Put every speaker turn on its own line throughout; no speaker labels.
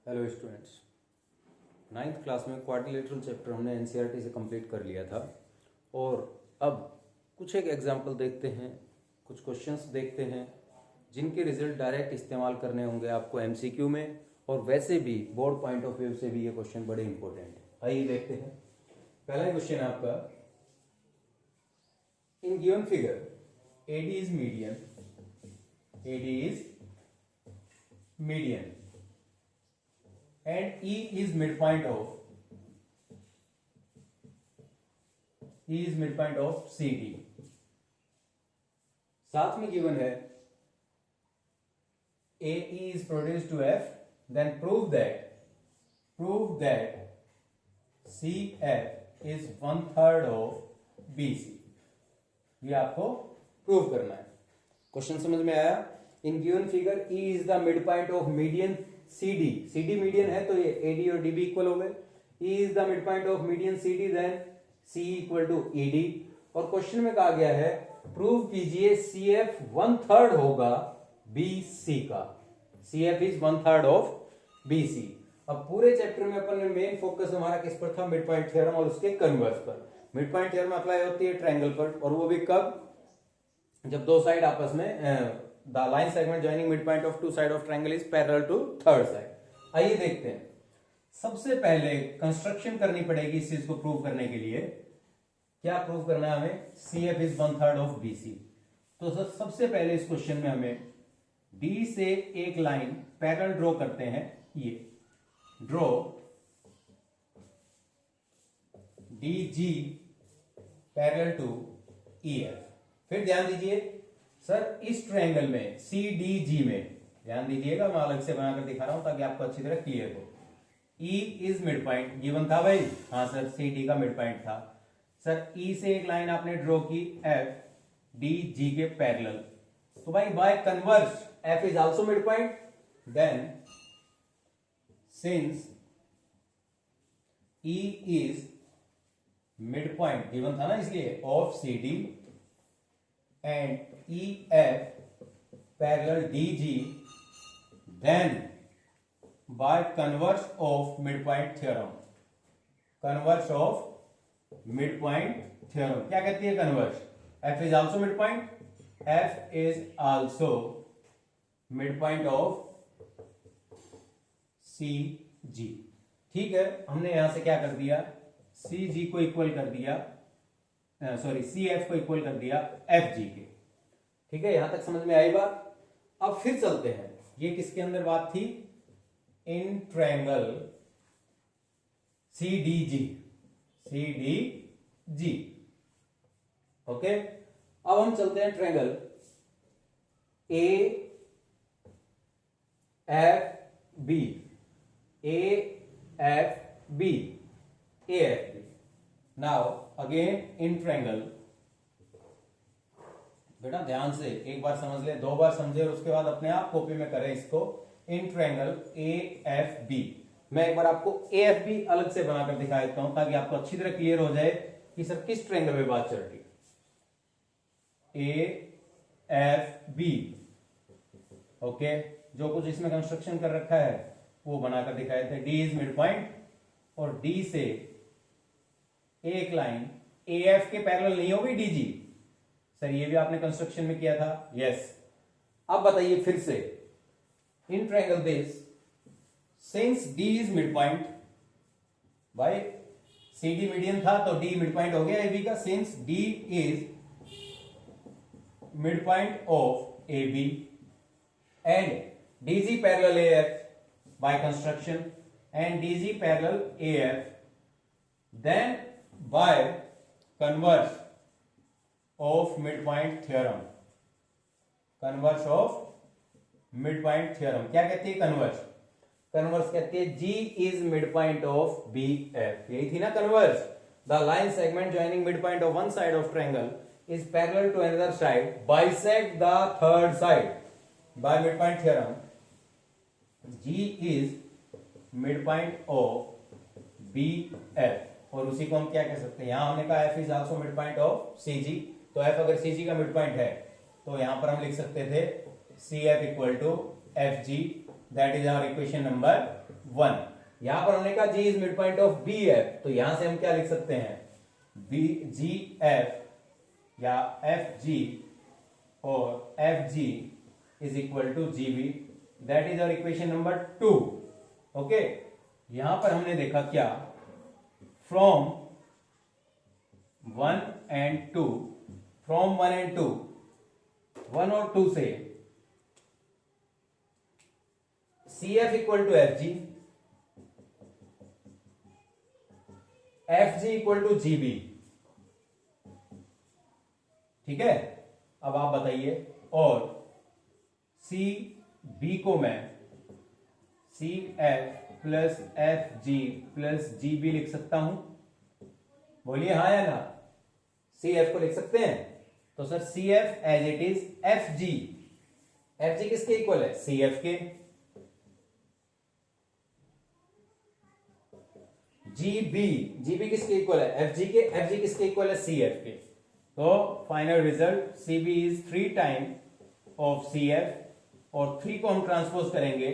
Hello students, ninth class में quadrilateral chapter हमने NCERT से कंप्लीट कर लिया था और अब कुछ एक एग्जांपल देखते हैं, कुछ क्वेश्चंस देखते हैं जिनके रिजल्ट डायरेक्ट इस्तेमाल करने होंगे आपको एमसीक्यू में, और वैसे भी बोर्ड पॉइंट ऑफ व्यू से भी ये क्वेश्चन बड़े इंपॉर्टेंट है। आइए देखते हैं। पहला क्वेश्चन है आपका, इन given figure AD is median, AD is median and E is midpoint of CD। साथ में गिवन है AE is produced to F, then prove that CF is 1/3 of BC। ये आपको प्रूव करना है। क्वेश्चन समझ में आया? इन given figure E is the midpoint of median CD median है तो ये AD और DB इक्वल हो गए। E is the midpoint of median CD, then C equal to ED। और क्वेश्चन में कहा गया है प्रूव कीजिए CF 1/3 होगा BC का। CF is 1/3 of BC। अब पूरे चैप्टर में अपन ने मेन फोकस हमारा किस पर था? मिड पॉइंट थ्योरम और उसके कन्वर्स पर। मिड पॉइंट थ्योरम अप्लाई होती है ट्रायंगल पर, और वो भी कब? जब दो साइड आपस में The line segment joining midpoint of two side of triangle is parallel to third side। आइए देखते हैं। सबसे पहले कंस्ट्रक्शन करनी पड़ेगी इस चीज को प्रूव करने के लिए। क्या प्रूव करना है हमें? CF is 1/3 of BC। तो सबसे पहले इस क्वेश्चन में हमें D से एक लाइन पैरेलल ड्रॉ करते हैं। ये draw DG parallel to EF। फिर ध्यान दीजिए सर, इस ट्रायंगल में CDG में ध्यान दीजिएगा, मैं अलग से बनाकर दिखा रहा हूं ताकि आपको अच्छी तरह क्लियर हो। E is mid point given था भाई। हाँ सर, CD का मिड पॉइंट था। सर E से एक लाइन आपने ड्रॉ की FDG के पैरेलल, तो भाई by converse F is also mid point, then since E is mid point given था ना, इसलिए of CD and EF parallel DG, then by converse of midpoint theorem। converse of midpoint theorem क्या कहती है converse? F is also midpoint, F is also midpoint of CG। ठीक है, हमने यहां से क्या कर दिया? CG को इक्वल कर दिया, सॉरी CF को इक्वल कर दिया FG के। ठीक है, यहां तक समझ में आई बात? अब फिर चलते हैं। ये किसके अंदर बात थी? In triangle CDG। ओके, अब हम चलते हैं triangle AFB। Now again in triangle, बेटा ध्यान से एक बार समझ ले, दो बार समझे और उसके बाद अपने आप कॉपी में करें इसको। इन ट्रायंगल AFB, मैं एक बार आपको AFB अलग से बनाकर दिखा देता हूं ताकि आपको अच्छी तरह क्लियर हो जाए कि सर किस ट्रायंगल में बात चल रही है। AFB ओके, जो कुछ इसमें कंस्ट्रक्शन कर रखा है वो बनाकर दिखाए थे। D इज मिड पॉइंट और D से एक लाइन AF के पैरेलल नहीं होगी DG। सर ये भी आपने कंस्ट्रक्शन में किया था। यस। अब बताइए फिर से, in triangle this since D is mid point, भाई CD मीडियन था तो D मिड पॉइंट हो गया AB का। Since D is mid point of AB and DG parallel AF by construction and DG parallel AF, then by converse of midpoint theorem। converse of midpoint theorem क्या कहती है? converse कहती है G is midpoint of BF। यही थी ना converse? the line segment joining midpoint of one side of triangle is parallel to another side bisect the third side by midpoint theorem। G is midpoint of BF, और उसी को हम क्या कह सकते हैं? यहां हमने कहा F is also midpoint of CG, तो F अगर CG का मिड है तो यहां पर हम लिख सकते थे CF equal to FG, that is our equation number 1। यहां पर हमने कहा G is mid point of B F, तो यहां से हम क्या लिख सकते हैं, बी जी एफ या एफ जी और F G is equal to G B, that is our equation number 2। Okay, यहां पर हमने देखा क्या, फ्रॉम 1 एंड 2, फ्रॉम 1 एंड 2, 1 और 2 से C F equal to F G, F G equal to G B. ठीक है, अब आप बताइए, और सी बी को मैं C F plus F G plus G B लिख सकता हूं, बोलिए हाँ या ना, सी एफ को लिख सकते हैं, तो sir C F as it is F G, F G किसके इक्वल है, सी एफ के, जी बी किसके इक्वल है, एफ जी के, एफ जी किसके इक्वल है, सी एफ के। तो final result C B is 3 time of C F, और 3 को हम ट्रांसपोज करेंगे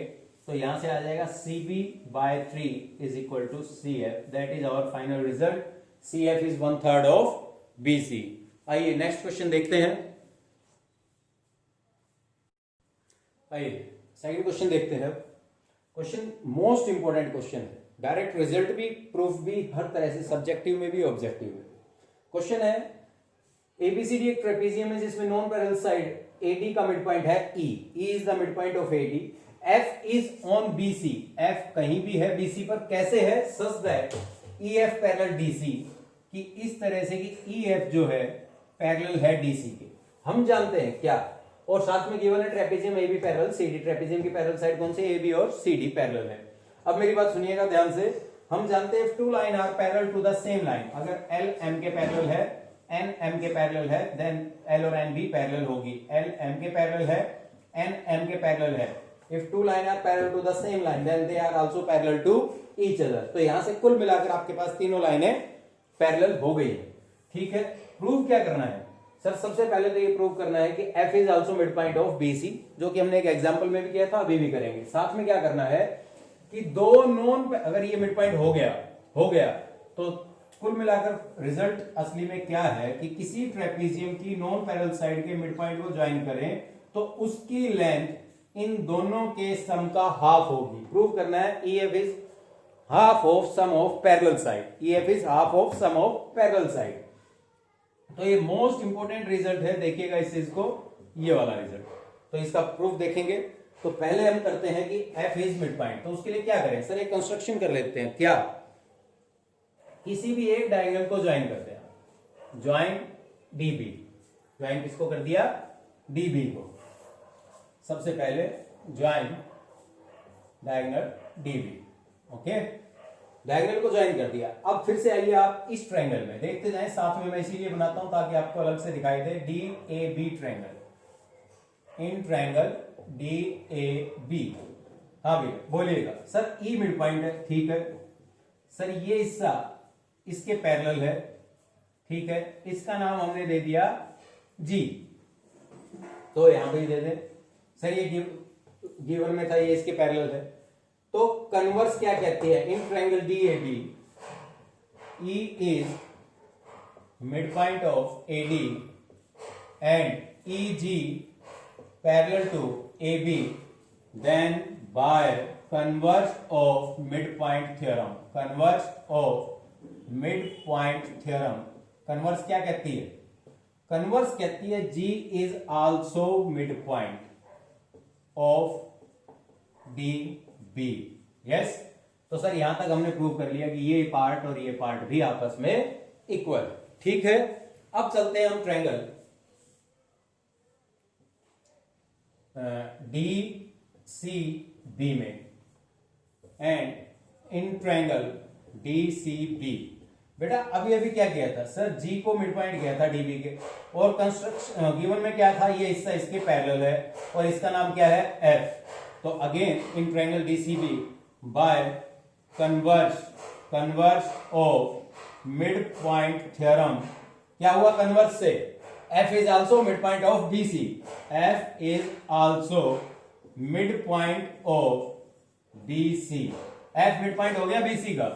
तो यहां से आ जाएगा C B by 3 is equal to C F, that is our final result, C F is 1/3 of B C. आइए नेक्स्ट क्वेश्चन देखते हैं, आइए सेकंड क्वेश्चन देखते हैं। क्वेश्चन मोस्ट इंपॉर्टेंट क्वेश्चन है, डायरेक्ट रिजल्ट भी, प्रूफ भी, हर तरह से, सब्जेक्टिव में भी ऑब्जेक्टिव में। क्वेश्चन है एबीसीडी एक ट्रेपेजियम है जिसमें नॉन पैरेलल साइड एडी का मिड पॉइंट है E, E is the mid point of AD, F is on BC, F कहीं भी है बीसी पर, कैसे है, such that E F parallel DC, कि इस तरह से कि ई एफ जो है पैरेलल है डीसी के, हम जानते हैं क्या, और साथ में गिवन है trapezium A B parallel C D, trapezium की पैरेलल साइड कौन से, ए बी और सी डी पैरेलल है। अब मेरी बात सुनिएगा ध्यान से, हम जानते हैं two line are parallel to the same line, अगर एल एम के पैरेलल है, एन एम के पैरेलल है, देन एल और एन भी पैरेलल होगी, एल एम के पैरेलल है, एन एम के पैरेलल है, if two line are parallel to the same line then they are also parallel to each other, तो यहां से कुल मिलाकर आपके पास तीनों लाइनें पैरेलल हो गई है। ठीक है, प्रूव क्या करना है सर, सबसे पहले तो ये प्रूव करना है कि F is also mid point of BC, जो कि हमने एक एग्जांपल में भी किया था, अभी भी करेंगे। साथ में क्या करना है कि दो नॉन, अगर ये मिड पॉइंट हो गया तो कुल मिलाकर रिजल्ट असली में क्या है कि किसी ट्रेपेजियम की नॉन पैरेलल साइड के मिड पॉइंट को ज्वाइन करें तो उसकी लेंथ इन दोनों के सम का हाफ होगी। प्रूव करना है E F is half of sum of parallel side, E F is half of sum of parallel side. तो ये मोस्ट इंपॉर्टेंट रिजल्ट है, देखिएगा इस चीज को, ये वाला रिजल्ट। तो इसका प्रूफ देखेंगे तो पहले हम करते हैं कि एफ इज मिड पॉइंट, तो उसके लिए क्या करें सर, एक कंस्ट्रक्शन कर लेते हैं, क्या, किसी भी एक डायगोनल को ज्वाइन करते हैं, ज्वाइन डीबी, ज्वाइन किसको कर दिया, डीबी को, सबसे पहले join diagonal dB, okay, diagonal को ज्वाइन कर दिया। अब फिर से आइए आप इस ट्रायंगल में देखते जाएं, साथ में मैं इसीलिए बनाता हूं ताकि आपको अलग से दिखाई दे, D A B triangle, in triangle D A B, हाँ भैया बोलिएगा सर ई मिड पॉइंट है, ठीक है सर, ये हिस्सा इसके पैरेलल है, ठीक है, इसका नाम हमने दे दिया जी, तो यहां पे दे दें सर, ये गिवन में था, ये इसके पैरेलल है, तो कन्वर्स क्या कहती है, in triangle D A B, E is mid point of A D and E G parallel to A B, then by converse of mid point theorem, converse of mid point theorem, converse क्या कहती है, converse कहती है G is also mid point of D B, yes. तो sir यहां तक हमने prove कर लिया कि ये पार्ट और ये पार्ट भी आपस में इक्वल, ठीक है। अब चलते हैं हम ट्रायंगल डी सी बी में, and in triangle D C B, बेटा अभी अभी क्या किया था सर, जी को मिड पॉइंट किया था डीबी के, और कंस्ट्रक्शन गिवन में क्या था, ये हिस्सा इसके पैरेलल है और इसका नाम क्या है एफ, तो again in triangle DCB bye converse of mid point theorem, क्या हुआ कन्वर्स से, F is also mid point of BC, F is also mid point of BC, F mid point हो गया बीसी का,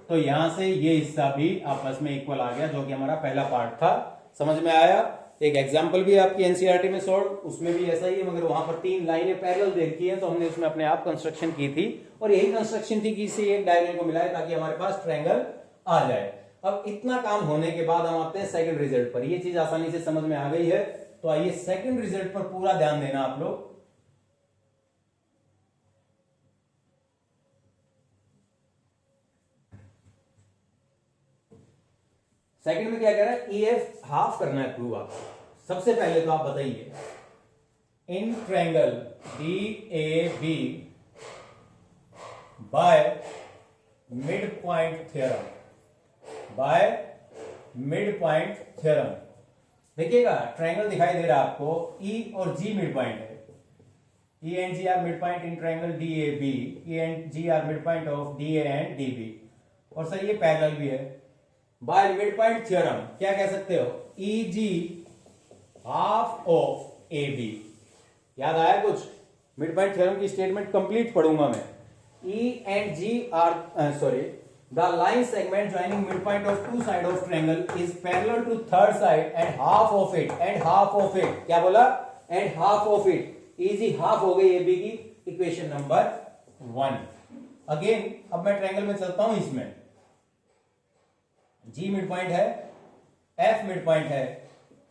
तो यहां से ये हिस्सा भी आपस में इक्वल आ गया, जो कि हमारा पहला पार्ट था। समझ में आया? एक एग्जांपल भी आपकी एनसीईआरटी में सॉल्व, उसमें भी ऐसा ही है, मगर वहां पर 3 लाइनें पैरेलल देखी है, तो हमने उसमें अपने आप कंस्ट्रक्शन की थी, और यही कंस्ट्रक्शन थी कि इसे एक डायगोनल को मिलाए ताकि हमारे पास ट्रायंगल आ जाए। अब इतना काम होने के बाद हम आते हैं सेकंड रिजल्ट पर। ये चीज आसानी से समझ में आ गई है, तो आइए सेकंड रिजल्ट पर पूरा ध्यान देना आप लोग। सेकंड में क्या कह रहा है, EF हाफ करना है प्रूव आपको। सबसे पहले तो आप बताइए, in triangle DAB bye mid point theorem, bye mid point theorem. देखिएगा ट्रायंगल दिखाई दे रहा है आपको, E और G मिड पॉइंट है। E and G are midpoint in triangle DAB. E and G are midpoint of DA and DB. और sir ये parallel भी है। बाय मिड पॉइंट थ्योरम क्या कह सकते हो, EG हाफ ऑफ AB। याद आया कुछ? मिड पॉइंट थ्योरम की स्टेटमेंट कंप्लीट पढ़ूंगा मैं। E and G are the line segment joining midpoint of two side of triangle is parallel to third side and half of it, and half of it क्या बोला, and half of it। EG half हो गई AB की, equation number 1। Again अब मैं triangle में चलता हूं, इसमें G मिड पॉइंट है, F मिड पॉइंट है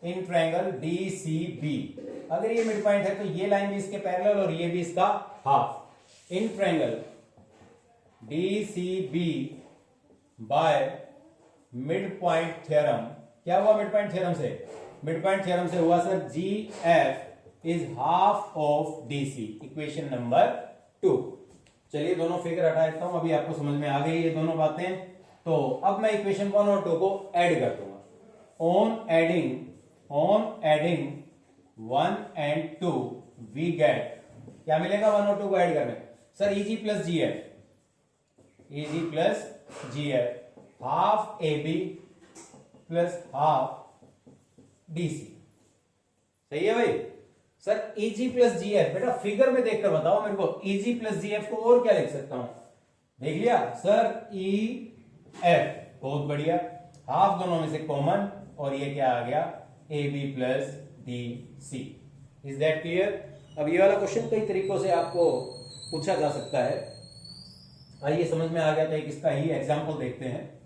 इन ट्रायंगल DCB। अगर ये मिड पॉइंट है तो ये लाइन भी इसके पैरेलल और ये भी इसका half. In triangle DCB bye mid point theorem, क्या हुआ मिड पॉइंट थ्योरम से? मिड पॉइंट थ्योरम से हुआ sir GF is half of DC, equation number 2। चलिए दोनों फिगर हटा देता हूं, अभी आपको समझ में आ गई ये दोनों बातें। तो अब मैं इक्वेशन 1 और 2 को ऐड कर दूंगा। On adding 1 and 2 we get, क्या मिलेगा 1 और 2 को ऐड करने? Sir EG plus GF half AB plus half DC। सही है भाई? सर EG प्लस GF, बेटा फिगर में देखकर बताओ मेरे को, EG प्लस GF को और क्या लिख सकता हूं? देख लिया सर, EF, बहुत बढ़िया। हाफ दोनों में से कॉमन, और ये क्या आ गया, AB plus DC। Is that clear? अब ये वाला क्वेश्चन कई तरीकों से आपको पूछा जा सकता है। आइए समझ में आ गया तो एक इसका ही एग्जाम्पल देखते हैं।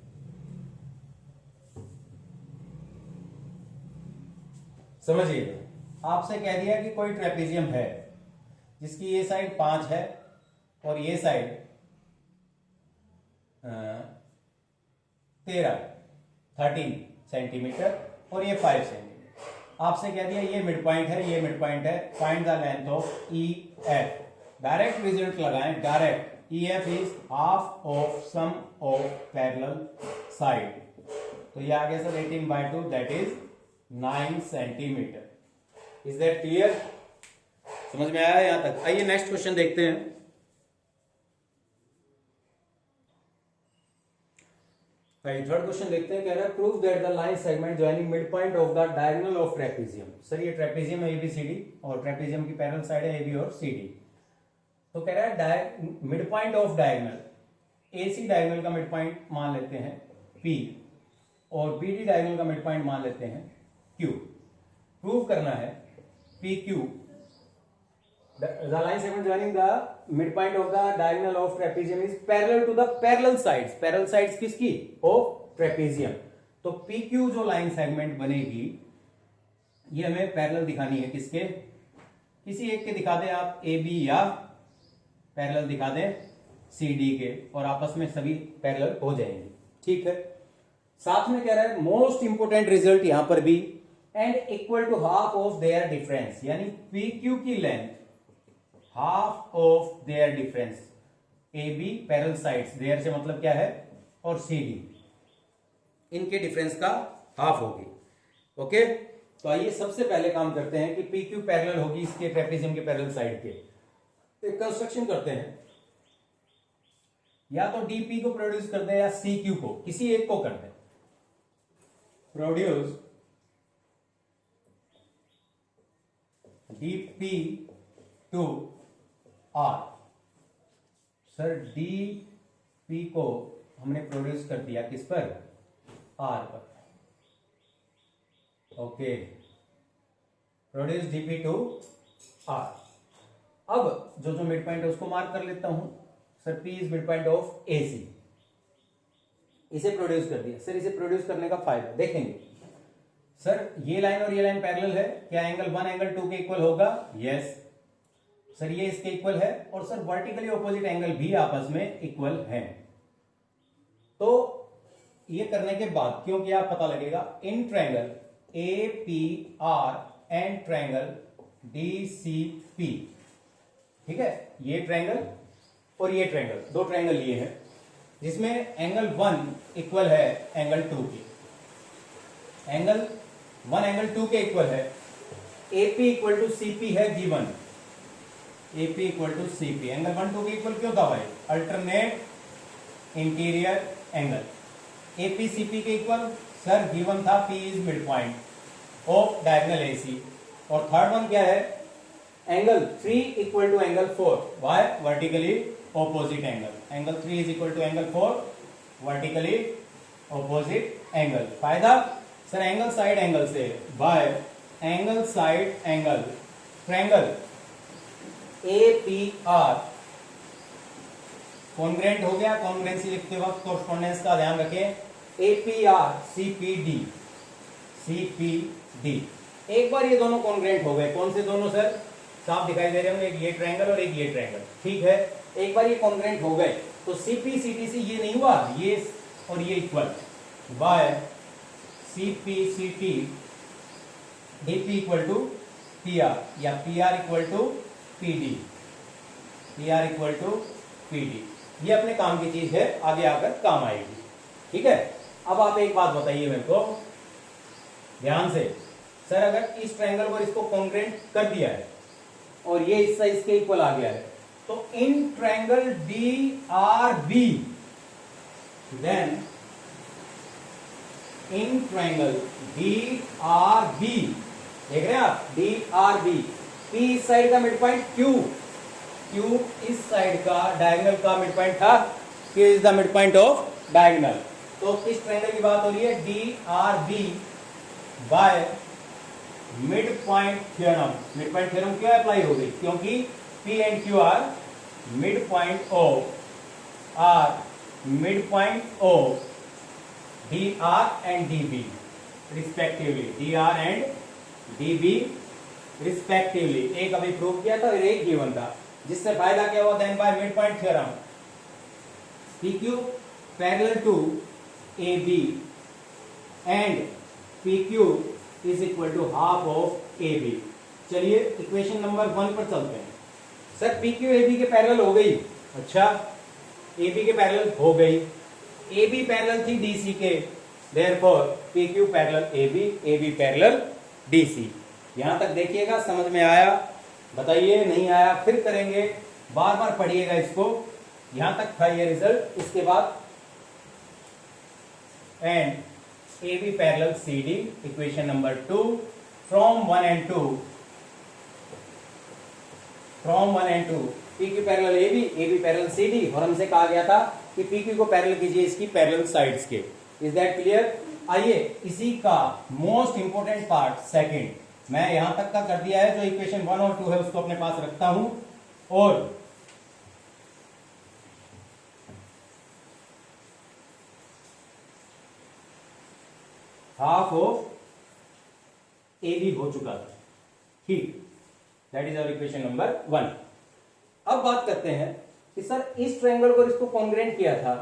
समझिए, आपसे कह दिया कि कोई ट्रेपेजियम है जिसकी ये साइड 5 है और ये साइड 13 सेंटीमीटर और ये 5 सेंटीमीटर। आपसे कह दिया ये मिड पॉइंट है, ये मिड पॉइंट है, find the length of EF। Direct result लगाएं, direct. EF is half of sum of parallel side, तो ये आ गया sir 18/2, that is 9 centimetre. Is that clear? समझ में आया यहां तक? आइए नेक्स्ट क्वेश्चन देखते हैं। थर्ड क्वेश्चन देखते हैं, कह रहा है prove that the line segment joining mid point of the diagonal of trapezium. Sir ये ट्रेपेजियम है ABCD, और ट्रेपेजियम की पैरेलल साइड है AB और CD। तो कह रहा है mid point of diagonal, AC diagonal का मिड पॉइंट मान लेते हैं P, और BD डायगोनल का मिड पॉइंट मान लेते हैं Q। प्रूव करना है PQ, the line segment joining the midpoint of the diagonal of trapezium is parallel to the parallel sides। parallel sides किसकी? of trapezium। तो PQ जो लाइन सेगमेंट बनेगी, ये हमें पैरेलल दिखानी है किसके? किसी एक के दिखा दें आप, AB, या पैरेलल दिखा दें CD के, और आपस में सभी पैरेलल हो जाएंगे। ठीक है। साथ में कह रहा है मोस्ट इंपोर्टेंट रिजल्ट यहां पर भी, and equal to half of their difference, यानी PQ की length half of their difference. AB parallel sides, their से मतलब क्या है, और CD इनके डिफरेंस का हाफ होगी। ओके, तो आइए सबसे पहले काम करते हैं कि PQ पैरेलल होगी इसके ट्रेपेजियम के पैरेलल साइड के। एक कंस्ट्रक्शन करते हैं, या तो DP को प्रोड्यूस कर दे या CQ को, किसी एक को कर दे। Produce DP to R। Sir D P को हमने प्रोड्यूस कर दिया किस पर, R पर, okay, produce dp to R। अब जो मिड पॉइंट है उसको मार्क कर लेता हूं sir, P is mid point of AC, इसे प्रोड्यूस कर दिया। सर इसे प्रोड्यूस करने का फायदा देखेंगे। सर ये लाइन और ये लाइन पैरेलल है, क्या एंगल 1 एंगल 2 के इक्वल होगा? यस सर, ये इसके इक्वल है, और सर वर्टिकली ऑपोजिट एंगल भी आपस में इक्वल है। तो ये करने के बाद क्योंकि आप पता लगेगा in triangle APR and triangle DCP, ठीक है, ये ट्रायंगल और ये ट्रायंगल, दो ट्रायंगल लिए हैं जिसमें एंगल 1 इक्वल है एंगल 2 के, एंगल 1 एंगल 2 के इक्वल है। AP इक्वल टू CP है given, AP equal to CP, angle 1 2 के इक्वल क्यों था भाई? Alternate interior angle. AP CP के इक्वल सर गिवन था P is mid point of diagonal AC, और थर्ड वन क्या है? Angle 3 equal to angle 4, why? Vertically opposite angle, angle 3 is equal to angle 4, vertically opposite angle. फायदा sir angle side angle से, bye angle side angle, triangle APR congruent हो गया। कॉन्ग्रेंसी लिखते वक्त correspondence का ध्यान रखें। APR CPD, CPD, एक बार ये दोनों कॉन्ग्रेंट हो गए। कौन से दोनों सर? साफ दिखाई दे रहे होंगे, एक ये ट्रायंगल और एक ये ट्रायंगल, ठीक है। एक बार ये कॉन्ग्रेंट हो गए तो CP CTC ये नहीं हुआ, ये और ये equal, by CP CT DP equal to PR, या PR equal to PD, PR equal to PD। ये अपने काम की चीज है, आगे आकर काम आएगी, ठीक है। अब आप एक बात बताइए मेरे को ध्यान से, सर अगर इस ट्रायंगल पर इसको कॉन्ग्रेंट कर दिया है और ये हिस्सा इसके इक्वल आ गया है, तो in triangle DRB, then in triangle DRB, देख रहे हैं आप, DRB, P इस साइड का मिड पॉइंट, Q इस साइड का डायगोनल का मिड पॉइंट था, Q is the mid point of diagonal. तो किस ट्रायंगल की बात हो रही है? DRB by mid point theorem. Mid point theorem क्यों अप्लाई हो गई? क्योंकि P and Q are mid point of DR and DB respectively, DR and DB respectively. एक अभी प्रूव किया था और एक गिवन था, जिससे फायदा क्या हुआ? Then by mid point theorem PQ parallel to AB and PQ is equal to half of AB। चलिए इक्वेशन नंबर 1 पर चलते हैं। सर PQ AB के पैरेलल हो गई, अच्छा AB के पैरेलल हो गई, AB पैरेलल थी DC के, therefore PQ parallel AB, AB parallel DC। यहां तक देखिएगा, समझ में आया? बताइए, नहीं आया फिर करेंगे, बार बार पढ़िएगा इसको। यहां तक था ये रिजल्ट, इसके बाद and AB parallel CD, equation number 2, from 1 and 2, PQ parallel AB parallel CD, और हमसे कहा गया था कि PQ को पैरेलल कीजिए इसकी पैरेलल साइड्स के। Is that clear? आइए इसी का मोस्ट इंपोर्टेंट पार्ट सेकंड, मैं यहां तक का कर दिया है, जो इक्वेशन 1 और 2 है उसको अपने पास रखता हूं, और हाफ ऑफ AB हो चुका था, ठीक, that is our equation number 1। अब बात करते हैं कि सर इस ट्रायंगल को इसको कॉन्ग्रेंट किया था,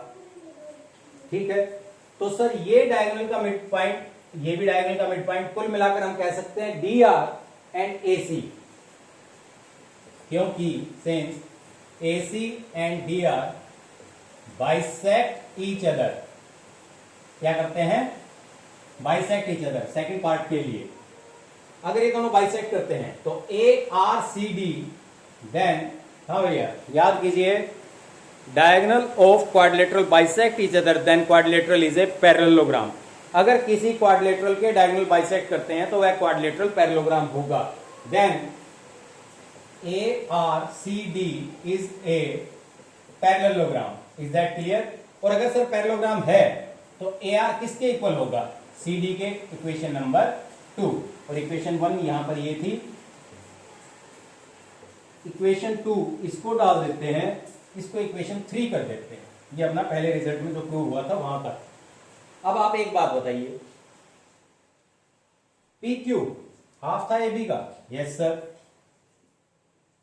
ठीक है, तो सर ये डायगोनल का मिड पॉइंट, ये भी डायगोनल का मिड पॉइंट, कुल मिलाकर हम कह सकते हैं DR एंड AC, क्योंकि since AC and DR bisect each other, क्या करते हैं? Bisect each other. Second part के लिए अगर ये दोनों बाइसेक्ट करते हैं तो ARCD, देन हाँ भैया याद कीजिए, diagonal of quadrilateral bisect each other, then quadrilateral is a parallelogram. अगर किसी क्वाड्रिलेटरल के डायगोनल बाइसेक्ट करते हैं तो वह क्वाड्रिलेटरल पैरेललोग्राम होगा। Then ARCD is a parallelogram, is that clear? और अगर सर पैरेललोग्राम है तो ए आर किसके इक्वल होगा? सी डी के। इक्वेशन नंबर 2 और इक्वेशन 1 यहां पर ये थी। इक्वेशन 2 इसको डाल देते हैं, इसको इक्वेशन 3 कर देते हैं। ये अपना पहले रिजल्ट में जो प्रूव हुआ था वहां का। अब आप एक बात बताइए, पी क्यू हाफ था ए बी का? Yes sir.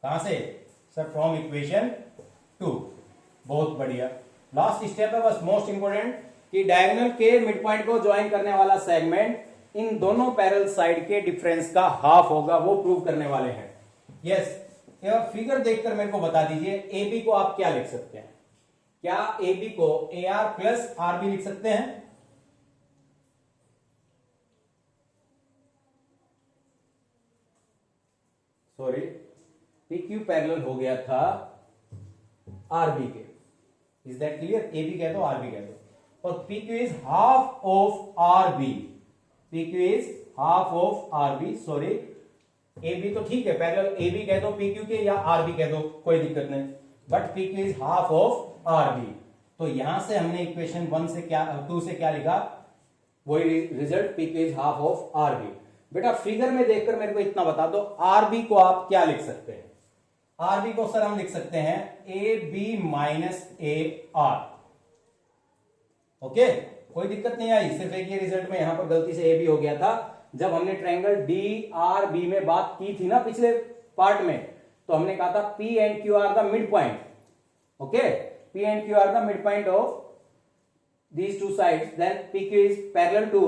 कहां से सर? From equation 2। बहुत बढ़िया। लास्ट स्टेप है बस, मोस्ट इंपोर्टेंट, कि डायगोनल के मिड पॉइंट को ज्वाइन करने वाला सेगमेंट इन दोनों पैरेलल साइड के डिफरेंस का हाफ होगा, वो प्रूव करने वाले हैं। यस। फिगर देखकर मेरे को बता दीजिए ए बी को आप क्या लिख सकते हैं? क्या ए बी को A R plus R B लिख सकते हैं? सॉरी, पी क्यू पैरेलल हो गया था आर बी के। Is that clear? A B कह दो, आर बी कह दो। और P Q is half of R B. P Q is half of R B. Sorry, A B तो ठीक है, पैरेलल ए बी कह दो पी क्यू के, या आर बी कह दो, कोई दिक्कत नहीं, but P Q is half of R B. तो यहां से हमने इक्वेशन 1 से क्या 2 से क्या लिखा? वही result, P Q is half of R B. बेटा फिगर में देखकर मेरे को इतना बता दो, आर बी को आप क्या लिख सकते हैं? आर बी को सर हम लिख सकते हैं A B minus A R. Okay, कोई दिक्कत नहीं आई। सिर्फ एक ये रिजल्ट में यहां पर गलती से ए बी हो गया था। जब हमने ट्रायंगल डी आर बी में बात की थी ना पिछले पार्ट में, तो हमने कहा था P and Q R the mid point. Okay, P and Q R the mid point of these two sides, then PQ is parallel to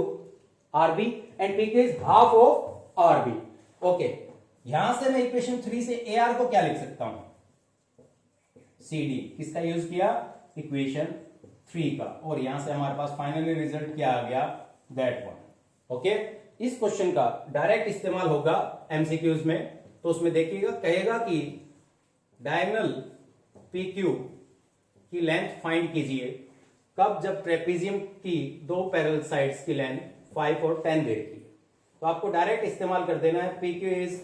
RB and PQ is half of RB. Okay, यहां से मैं equation 3 से AR को क्या लिख सकता हूं? CD किसका यूज किया? इक्वेशन 3 का। और यहां से हमारे पास फाइनली रिजल्ट क्या आ गया? That one. ओके, इस क्वेश्चन का डायरेक्ट इस्तेमाल होगा एमसीक्यूज में। तो उसमें देखिएगा, कहेगा कि डायगोनल PQ की लेंथ फाइंड कीजिए कब? जब ट्रेपीजियम की दो पैरेलल साइड्स की लेंथ 5 और 10 दे रखी है। तो आपको डायरेक्ट इस्तेमाल कर देना है, P Q is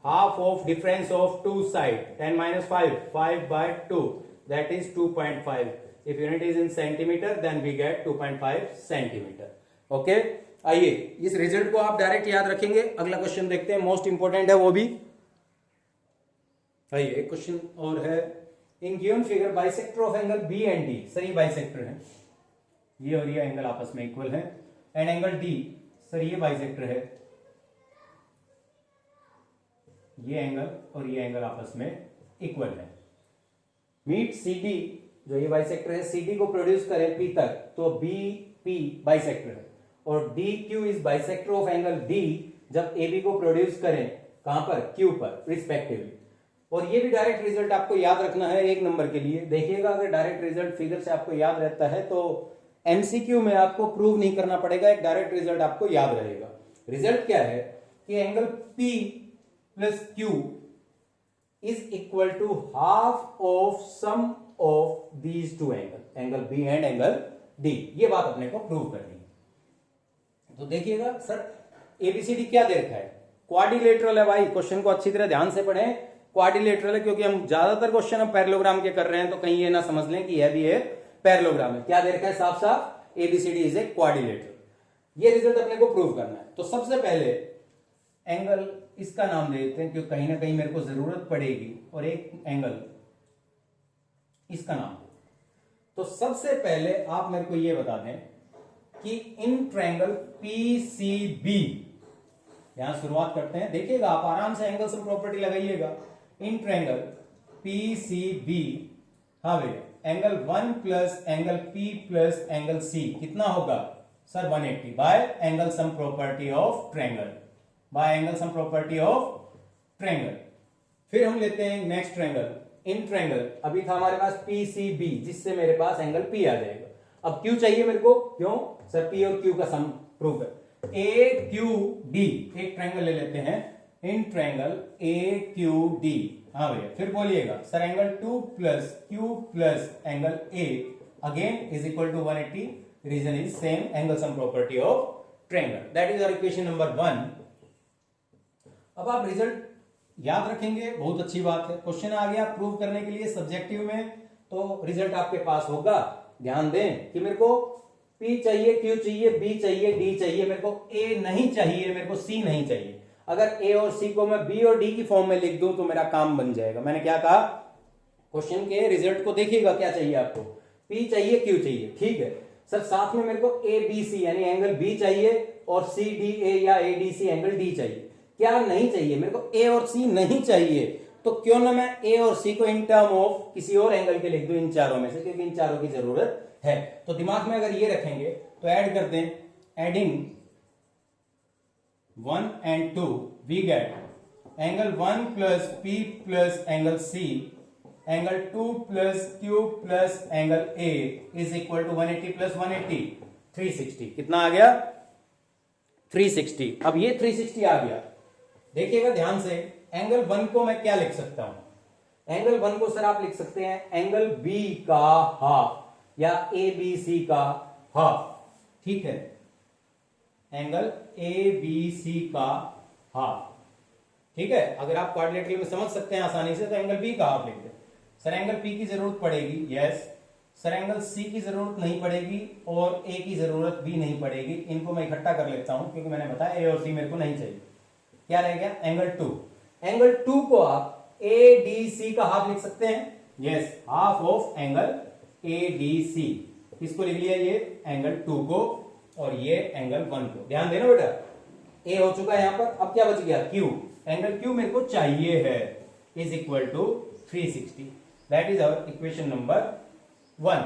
half of difference of two side, 10 minus 5, 5/2, that is 2.5। If unit is in centimetre then we get 2.5 centimetre. Okay, आइए इस रिजल्ट को आप डायरेक्ट याद रखेंगे। अगला क्वेश्चन देखते हैं, मोस्ट इंपोर्टेंट है वो भी। आइए एक क्वेश्चन और है, in given figure bisector of angle B and D. Sir ये बाइसेक्टर है, ये और ये एंगल आपस में इक्वल है। एंड एंगल डी, सर ये बाइसेक्टर है, ये एंगल और ये एंगल आपस में इक्वल है। मीट सी डी, जो ये बाइसेक्टर है, सी डी को प्रोड्यूस करे पी तक, तो बी पी बाइसेक्टर है। और D Q is bisector of angle D जब ए बी को प्रोड्यूस करें कहां पर? क्यू पर रिस्पेक्टिवली। और ये भी डायरेक्ट रिजल्ट आपको याद रखना है 1 नंबर के लिए। देखिएगा, अगर डायरेक्ट रिजल्ट फिगर से आपको याद रहता है तो एमसीक्यू में आपको प्रूव नहीं करना पड़ेगा, एक डायरेक्ट रिजल्ट आपको याद रहेगा। रिजल्ट क्या है कि angle P plus Q is equal to half of sum of these two angle, angle B and angle D। ये बात अपने को प्रूव करनी है। तो देखिएगा सर, एबीसीडी क्या दे रखा है? क्वाड्रिलेटरल है भाई। क्वेश्चन को अच्छी तरह ध्यान से पढ़ें, क्वाड्रिलेटरल है, क्योंकि हम ज्यादातर क्वेश्चन हम पैरेललोग्राम के कर रहे हैं, तो कहीं ये ना समझ लें कि यह भी एक पैरेललोग्राम है। क्या दे रखा है? साफ साफ एबीसीडी इज ए क्वाड्रिलेटरल। ये रिजल्ट अपने को प्रूव करना है। तो सबसे पहले एंगल इसका नाम दे देते हैं, क्योंकि कहीं ना कहीं मेरे को जरूरत पड़ेगी, और एक एंगल इसका नाम दे। तो सबसे पहले आप मेरे को यह बता दें कि इन ट्रायंगल पीसीबी, यहां शुरुआत करते हैं। देखिएगा आप आराम से एंगल सम प्रॉपर्टी लगाइएगा। इन ट्रायंगल पीसीबी, हाँ भैया, angle 1 plus angle P plus angle C कितना होगा? Sir 180 bye angle sum property of triangle, bye angle sum property of triangle. फिर हम लेते हैं नेक्स्ट ट्रायंगल। इन ट्रायंगल अभी था हमारे पास PCB, जिससे मेरे पास एंगल P आ जाएगा। अब Q चाहिए मेरे को, क्यों? सर P और Q का सम प्रूव है। AQD एक ट्रायंगल ले लेते हैं। इन ट्रायंगल AQD, हाँ भैया, फिर बोलिएगा sir angle 2 plus Q plus angle A again is equal to 180। Reason is same, angle sum property of triangle. That is our equation number 1। अब आप रिजल्ट याद रखेंगे, बहुत अच्छी बात है। क्वेश्चन आ गया प्रूव करने के लिए सब्जेक्टिव में, तो रिजल्ट आपके पास होगा। ध्यान दें कि मेरे को P चाहिए, Q चाहिए, B चाहिए, D चाहिए, मेरे को A नहीं चाहिए, मेरे को C नहीं चाहिए। अगर A और C को मैं B और D की फॉर्म में लिख दूं तो मेरा काम बन जाएगा। मैंने क्या कहा, क्वेश्चन के रिजल्ट को देखिएगा, क्या चाहिए आपको, P चाहिए, Q चाहिए, ठीक है सर। साथ में मेरे को ABC यानी एंगल B चाहिए और CDA या ADC एंगल D चाहिए। क्या नहीं चाहिए, मेरे को A और C नहीं चाहिए, तो क्यों ना मैं A और C को इन टर्म ऑफ किसी और एंगल के लिख दूं इन चारों में से, क्योंकि इन चारों की जरूरत है। तो दिमाग में अगर ये रखेंगे तो ऐड कर दें, adding 1 and 2 we get angle 1 plus P plus angle C angle 2 plus Q plus angle A is equal to 180 plus 180 360। कितना आ गया, 360। अब ये 360 आ गया, देखिएगा ध्यान से। एंगल 1 को मैं क्या लिख सकता हूं, एंगल 1 को सर आप लिख सकते हैं एंगल B का हाफ या ABC का हाफ, ठीक है, एंगल ABC का हाफ, ठीक है। अगर आप क्वाड्रिलेटरल में समझ सकते हैं आसानी से तो एंगल B का हाफ लिख दें। सर एंगल P की जरूरत पड़ेगी, यस सर। एंगल C की जरूरत नहीं पड़ेगी और A की जरूरत भी नहीं पड़ेगी। इनको मैं इकट्ठा कर लेता हूं क्योंकि मैंने बताया A और C मेरे को नहीं चाहिए। क्या रह गया, एंगल 2। एंगल 2 को आप ADC का हाफ लिख सकते हैं, yes, half of angle ADC। किसको लिख लिया, ये एंगल 2 को और ये एंगल 1 को। ध्यान देना बेटा, A हो चुका है यहां पर। अब क्या बच गया, Q। एंगल Q मेरे को चाहिए है, is equal to 360। That is our equation number 1।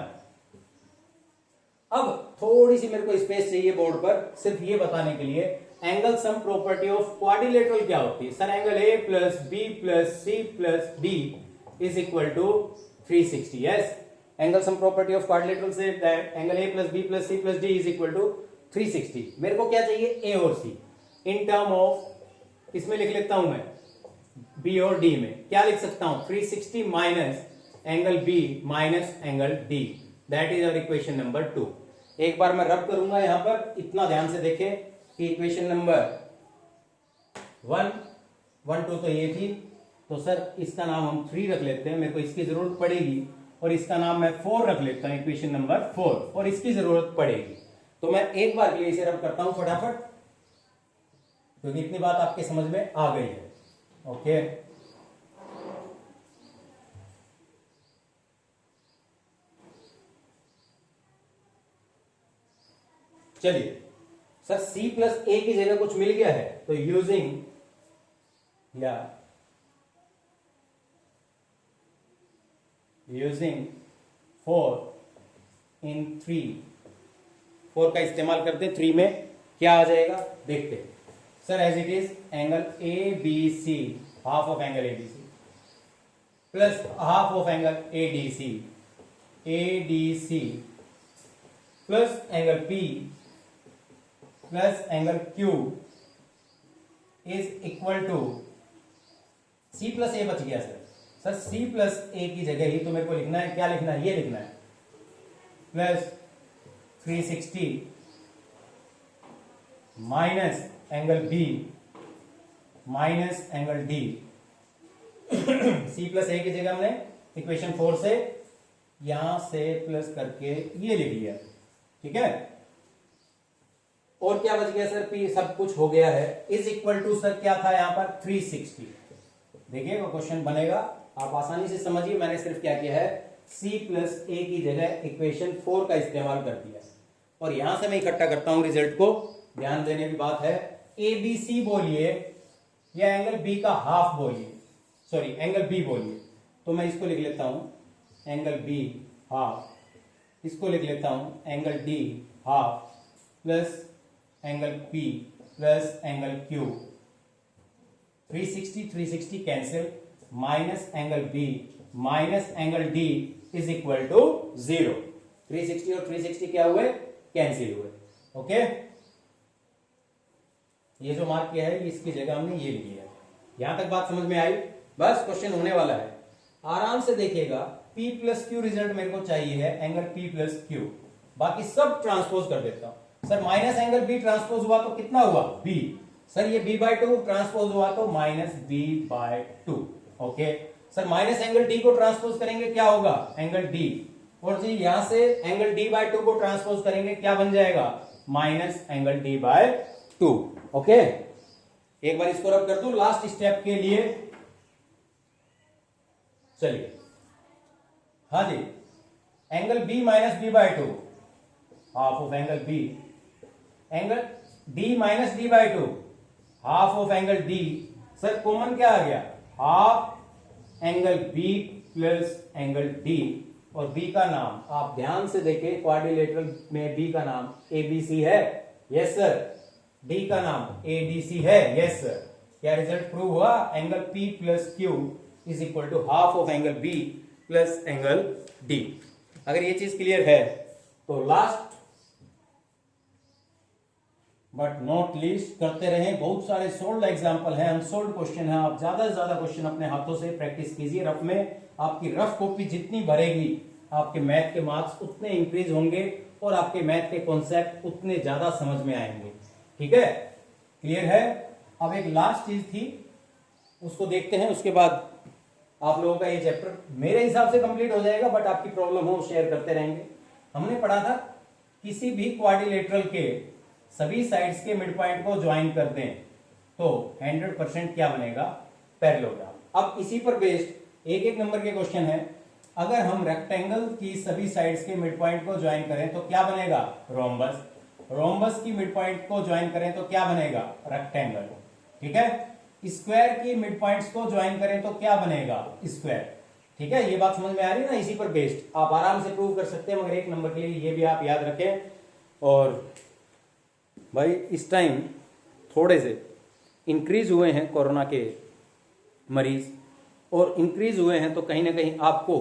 अब थोड़ी सी मेरे को स्पेस चाहिए बोर्ड पर, सिर्फ ये बताने के लिए angle sum property of quadrilateral क्या होती है। Sir angle A plus B plus C plus D is equal to 360। Yes, angle sum property of quadrilateral से that angle A plus B plus C plus D is equal to 360। मेरे को क्या चाहिए, A और C in term of, इसमें लिख लेता हूं मैं B और D में। क्या लिख सकता हूं, 360 minus angle B minus angle D, that is our equation number 2। एक बार मैं रब करूंगा यहां पर, इतना ध्यान से देखें कि इक्वेशन नंबर 1, 1, 2 तो ये थी, तो सर इसका नाम हम 3 रख लेते हैं, मेरे को इसकी जरूरत पड़ेगी, और इसका नाम मैं 4 रख लेता हूं, इक्वेशन नंबर 4, और इसकी जरूरत पड़ेगी। तो मैं एक बार के लिए इसे रब करता हूं फटाफट, क्योंकि इतनी बात आपके समझ में आ गई है। ओके, चलिए सर C प्लस A की जगह कुछ मिल गया है, तो यूजिंग या यूजिंग 4 इन 3, 4 का इस्तेमाल करते हैं 3 में, क्या आ जाएगा देखते हैं। Sir as it is angle ABC half of angle ABC plus half of angle ADC plus angle P plus angle Q is equal to C plus A बच गया सर C प्लस A की जगह ही तो मेरे को लिखना है, क्या लिखना है, ये लिखना है, plus 360 minus angle B minus angle D। C plus A की जगह हमने इक्वेशन 4 से यहां से प्लस करके ये लिख लिया, ठीक है। और क्या बच गया सर, P सब कुछ हो गया है, इज इक्वल टू सर क्या था यहां पर 360। देखिए वो क्वेश्चन बनेगा, आप आसानी से समझिए। मैंने सिर्फ क्या किया है, C प्लस A की जगह इक्वेशन 4 का इस्तेमाल कर दिया, और यहां से मैं इकट्ठा करता हूं रिजल्ट को। ध्यान देने की बात है, ABC बोलिए या एंगल B का हाफ बोलिए, सॉरी एंगल B बोलिए, तो मैं इसको लिख लेता हूं एंगल B हाफ, इसको लिख लेता हूं angle D half plus angle P plus angle Q, 360 360 cancel, minus angle B minus angle D is equal to 0। 360 और 360 क्या हुए, कैंसिल हुए। ओके, ये जो मार्क किया है इसकी जगह हमने ये लिया है। यहां तक बात समझ में आई, बस क्वेश्चन होने वाला है, आराम से देखिएगा। P प्लस Q रिजल्ट मेरे को चाहिए है एंगल P प्लस Q, बाकी सब ट्रांसपोज कर देता हूं। Sir minus angle B transpose हुआ तो कितना हुआ, B। सर ये B/2 ट्रांसपोज हुआ तो minus B/2। Okay, sir minus angle D को ट्रांसपोज करेंगे क्या होगा, एंगल डी, और जी यहां से एंगल डी बाय 2 को ट्रांसपोज करेंगे क्या बन जाएगा, minus angle D by 2। Okay, एक बार इसको रब कर दूं लास्ट स्टेप के लिए। चलिए, हाँ जी, angle B minus B by 2, half of angle B, angle D minus D by 2, half of angle D. Sir common क्या आ गया, half angle B plus angle D, और बी का नाम आप ध्यान से देखें, क्वाड्रिलेटरल में बी का नाम एबीसी है, यस सर, डी का नाम एडीसी है, यस सर। क्या रिजल्ट प्रूव हुआ, angle P plus Q is equal to half of angle B plus angle D. अगर ये चीज क्लियर है तो लास्ट बट नॉट लीस्ट करते रहें, बहुत सारे सोल्ड एग्जांपल हैं, अनसोल्ड क्वेश्चन है, आप ज्यादा से ज्यादा क्वेश्चन अपने हाथों से प्रैक्टिस कीजिए रफ में। आपकी रफ कॉपी जितनी भरेगी आपके मैथ के मार्क्स उतने इंक्रीज होंगे और आपके मैथ के कॉन्सेप्ट उतने ज्यादा समझ में आएंगे। ठीक है, क्लियर है। अब एक लास्ट चीज थी उसको देखते हैं, उसके बाद आप लोगों का ये चैप्टर मेरे हिसाब से कंप्लीट हो जाएगा, बट आपकी प्रॉब्लम हो शेयर करते रहेंगे। हमने पढ़ा था किसी भी क्वाड्रिलेटरल के सभी साइड्स के मिड पॉइंट को ज्वाइन कर दें तो 100% क्या बनेगा, पैरेललोग्राम। अब इसी पर बेस्ड एक एक नंबर के क्वेश्चन है, अगर हम रेक्टेंगल की सभी साइड्स के मिड पॉइंट को ज्वाइन करें तो क्या बनेगा, रोम्बस। रोम्बस की मिड पॉइंट को ज्वाइन करें तो क्या बनेगा, रेक्टेंगल। ठीक है, स्क्वायर की मिड पॉइंट्स को ज्वाइन करें तो क्या बनेगा, स्क्वायर। ठीक है, ये बात समझ में आ रही है ना, इसी पर बेस्ड आप आराम से प्रूव कर सकते हैं, मगर एक नंबर के लिए ये भी आप याद रखें। और भाई इस टाइम थोड़े से इंक्रीज हुए हैं कोरोना के मरीज, और इंक्रीज हुए हैं तो कहीं ना कहीं आपको,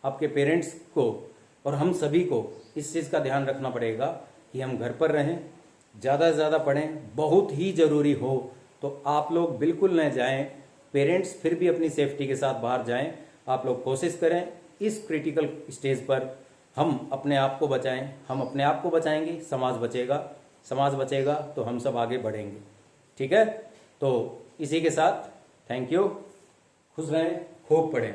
आपके पेरेंट्स को और हम सभी को इस चीज़ का ध्यान रखना पड़ेगा कि हम घर पर रहें, ज़्यादा से ज़्यादा पढ़ें, बहुत ही ज़रूरी हो तो आप लोग बिल्कुल न जाएं, पेरेंट्स फिर भी अपनी सेफ्टी के साथ बाहर जाएं। आप लोग कोशिश करें इस क्रिटिकल स्टेज पर हम अपने आप को बचाएं, हम अपने आप को बचाएंगे, समाज बचेगा, समाज बचेगा तो हम सब आगे बढ़ेंगे। ठीक है, तो इसी के साथ थैंक यू, खुश रहें, खूब पढ़ें।